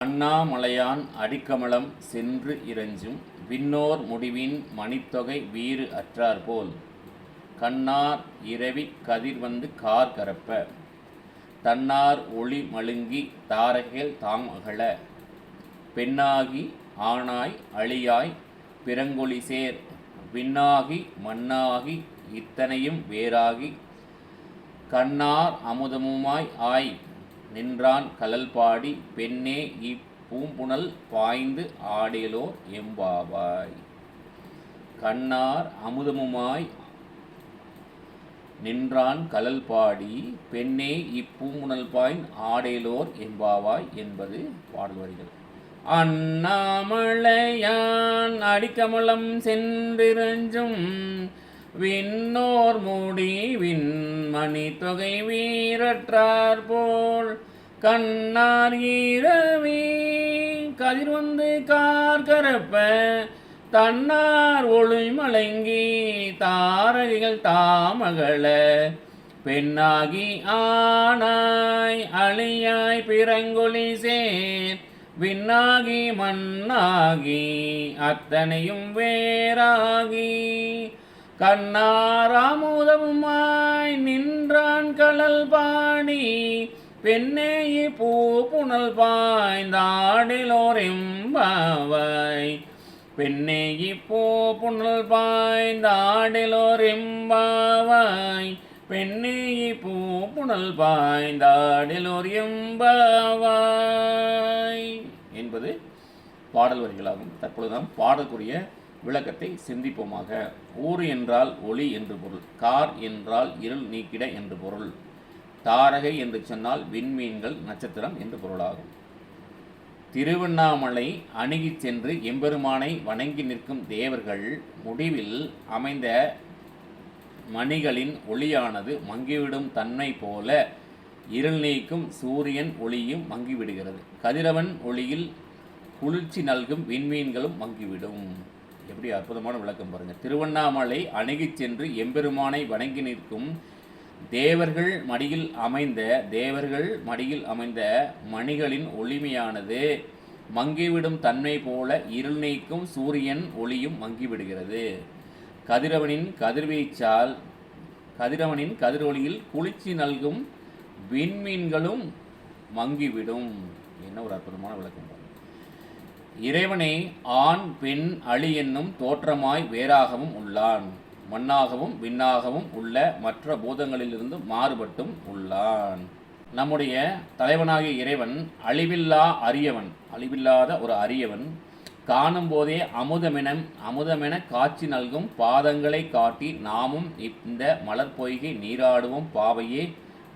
அண்ணாமலையான் அடிக்கமலம் சென்று இறைஞ்சும் விண்ணோர் முடிவின் மணித்தொகை வீறு அற்றாற்போல் கண்ணார் இரவிக் கதிர்வந்து கார் கரப்ப தன்னார் ஒளி மழுங்கி தாரகைகள் தாம் அகல பெண்ணாகி ஆணாய் அழியாய் பிறங்கொழிசேர் விண்ணாகி மண்ணாகி இத்தனையும் வேறாகி கண்ணார் அமுதமுமாய் ஆய் நின்றான் கழல்பாடி பெண்ணே இப்பூம்புணல் பாய்ந்து ஆடேலோர் எம்பாவாய். கண்ணார் அமுதமுமாய் நின்றான் கழல்பாடி பெண்ணே இப்பூம்புணல் பாய்ந்து ஆடேலோர் எம்பாவாய் என்பது பாடல் வரிகள். அண்ணாமலையான் அடிக்கமலம் சென்றிரஞ்சும் விண்ணோர் முடிவின் மணித்தொகை வீரற்றாற்போல் கண்ணார் இரவி கதிர்வந்து கார் கரப்ப தன்னார் ஒளி மலங்கி தாரகைகள் தாமகள பெண்ணாகி ஆனாய் அழியாய் பிறங்கொழி சேர் விண்ணாகி மண்ணாகி அத்தனையும் வேறாகி கண்ணாராமுதமுமாய் நின்றான் கழல்பாடி பெண்ணே பூ புனல் பாய்ந்தாடிலோர் எம்பாவாய். பெண்ணே பூ புனல் பாய்ந்தாடிலோர் எம்பாவாய். பெண்ணே பூ புனல் பாய்ந்தாடிலோர் எம்பாவாய் என்பது பாடல் வரிகளாகும். தற்பொழுது நாம் பாடக்கூடிய விளக்கத்தை சிந்திப்போமாக. ஊறு என்றால் ஒளி என்று பொருள். கார் என்றால் இருள் நீக்கிட என்று பொருள். தாரகை என்று சொன்னால் விண்மீன்கள் நட்சத்திரம் என்று பொருளாகும். திருவண்ணாமலை அணுகிச் சென்று எம்பெருமானை வணங்கி நிற்கும் தேவர்கள் முடிவில் அமைந்த மணிகளின் ஒளியானது மங்கிவிடும் தன்மை போல இருள் நீக்கும் சூரியன் ஒளியும் மங்கிவிடுகிறது. கதிரவன் ஒளியில் குளிர்ச்சி நல்கும் விண்மீன்களும் மங்கிவிடும். எப்படி அற்புதமான விளக்கம் பாருங்கள். திருவண்ணாமலை அணுகிச் சென்று எம்பெருமானை வணங்கி நிற்கும் தேவர்கள் மடியில் அமைந்த மணிகளின் ஒளிமையானது மங்கிவிடும் தன்மை போல இருள் நீக்கும் சூரியன் ஒளியும் மங்கிவிடுகிறது. கதிரவனின் கதிரொளியில் குளிர்ச்சி நல்கும் விண்மீன்களும் மங்கிவிடும். என்ன ஒரு அற்புதமான விளக்கம். இறைவனே ஆண் பெண் அழி என்னும் தோற்றமாய் வேறாகவும் உள்ளான். மண்ணாகவும் விண்ணாகவும் உள்ள மற்ற பூதங்களிலிருந்து மாறுபட்டும் உள்ளான். நம்முடைய தலைவனாகிய இறைவன் அழிவில்லாத ஒரு அரியவன். காணும் போதே அமுதமென காட்சி நல்கும் பாதங்களை காட்டி நாமும் இந்த மலர் பொய்கை நீராடுவோம் பாவையே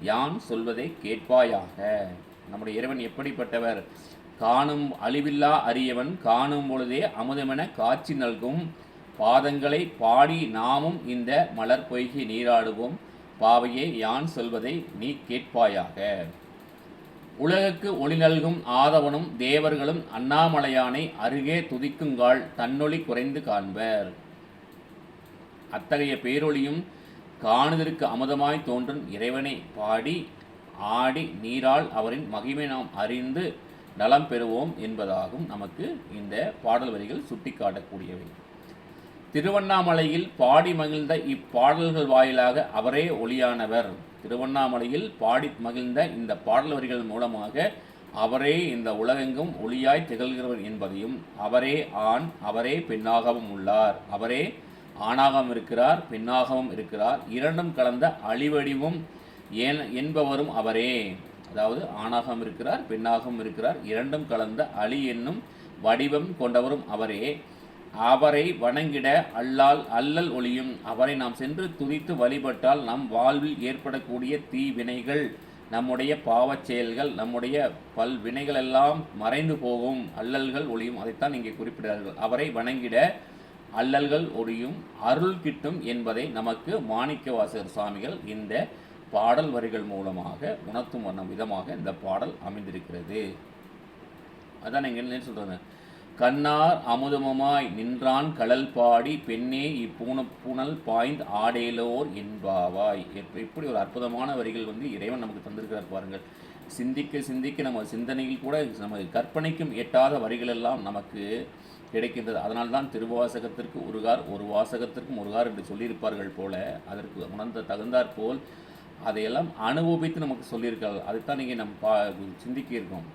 யான் சொல்வதை கேட்பாயாக. நம்முடைய இறைவன் எப்படிப்பட்டவர்? அழிவில்லா அரியவன். காணும் பொழுதே அமுதமென காட்சி நல்கும் பாதங்களை பாடி நாமும் இந்த மலர் பொய்கை நீராடுவோம் பாவையே யான் சொல்வதை நீ கேட்பாயாக. உலகுக்கு ஒளி நல்கும் ஆதவனும் தேவர்களும் அண்ணாமலையானை அருகே துதிக்குங்கால் தன்னொளி குறைந்து காண்பர். அத்தகைய பேரொளியும் காணுதற்கு அமுதமாய் தோன்றும் இறைவனை பாடி ஆடி நீரால் அவரின் மகிமை நாம் அறிந்து நலம் பெறுவோம் என்பதாகும் நமக்கு இந்த பாடல் வரிகள் சுட்டிக்காட்டக்கூடியவை. திருவண்ணாமலையில் பாடி மகிழ்ந்த இப்பாடல்கள் வாயிலாக அவரே ஒளியானவர். திருவண்ணாமலையில் பாடி மகிழ்ந்த இந்த பாடல் வரிகள் மூலமாக அவரே இந்த உலகெங்கும் ஒளியாய் திகழ்கிறவர் என்பதையும், அவரே ஆண் அவரே பெண்ணாகவும் உள்ளார், அவரே ஆணாகவும் இருக்கிறார் பெண்ணாகவும் இருக்கிறார், இரண்டும் கலந்த அழிவடிவும் என்பவரும் அவரே. அதாவது ஆணாகவும் இருக்கிறார் பெண்ணாகவும் இருக்கிறார், இரண்டும் கலந்த அழி என்னும் வடிவம் கொண்டவரும் அவரே. அவரை வணங்கிட அல்லல் ஒளியும். அவரை நாம் சென்று துதித்து வழிபட்டால் நம் வாழ்வில் ஏற்படக்கூடிய தீவினைகள், நம்முடைய பாவச் செயல்கள், நம்முடைய பல்வினைகள் எல்லாம் மறைந்து போகும். அல்லல்கள் ஒளியும். அதைத்தான் இங்கே குறிப்பிடுகிறார்கள். அவரை வணங்கிட அல்லல்கள் ஒளியும் அருள் கிட்டும் என்பதை நமக்கு மாணிக்கவாசகர் சுவாமிகள் இந்த பாடல் வரிகள் மூலமாக உணர்த்தும் விதமாக இந்த பாடல் அமைந்திருக்கிறது. அதான் நீங்கள் என்ன சொல்றாங்க? கண்ணார் அமுதமுமாய் நின்றான் கழல்பாடி பெண்ணே இப்பூணல் பாய்ந்து ஆடேலோர் என்பாவாய். எப்படி ஒரு அற்புதமான வரிகள் இறைவன் நமக்கு தந்திருக்கிறார் பாருங்கள். சிந்திக்க சிந்திக்க நம்ம சிந்தனையில் கூட நம்ம கற்பனைக்கும் எட்டாத வரிகளெல்லாம் நமக்கு கிடைக்கின்றது. அதனால்தான் திருவாசகத்திற்கு உருகார், ஒரு வாசகத்திற்கும் உருகார் என்று சொல்லியிருப்பார்கள் போல, அதற்கு உணர்ந்த தகுந்தாற்போல் அதையெல்லாம் அனுபவித்து நமக்கு சொல்லியிருக்கார்கள். அதுதான் நீங்கள் நம்ம சிந்திக்க இருக்கோம்.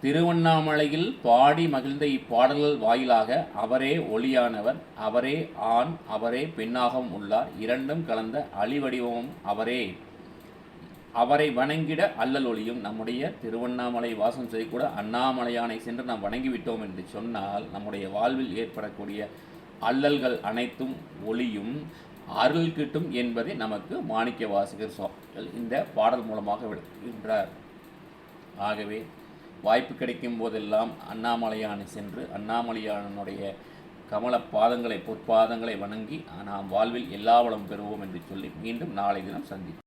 திருவண்ணாமலையில் பாடி மகிழ்ந்த இப்பாடல்கள் வாயிலாக அவரே ஒளியானவர், அவரே ஆண், அவரே பெண்ணாகவும் உள்ளார், இரண்டும் கலந்த அழிவடிவமும் அவரே. அவரை வணங்கிட அல்லல் ஒளியும். நம்முடைய திருவண்ணாமலை வாசம் செய்யக்கூட அண்ணாமலையானை சென்று நாம் வணங்கிவிட்டோம் என்று சொன்னால் நம்முடைய வாழ்வில் ஏற்படக்கூடிய அல்லல்கள் அனைத்தும் ஒளியும், அருள் கிட்டும் என்பதை நமக்கு மாணிக்க வாசகர் சுவாமிகள் இந்த பாடல் மூலமாக விளக்குகின்றார். ஆகவே வாய்ப்பு கிடைக்கும் போதெல்லாம் அண்ணாமலையானை சென்று அண்ணாமலையானுடைய கமல பாதங்களை பொற்பாதங்களை வணங்கி நாம் வாழ்வில் எல்லா வளம் பெறுவோம் என்று சொல்லி மீண்டும் நாளை தினம் சந்திப்போம்.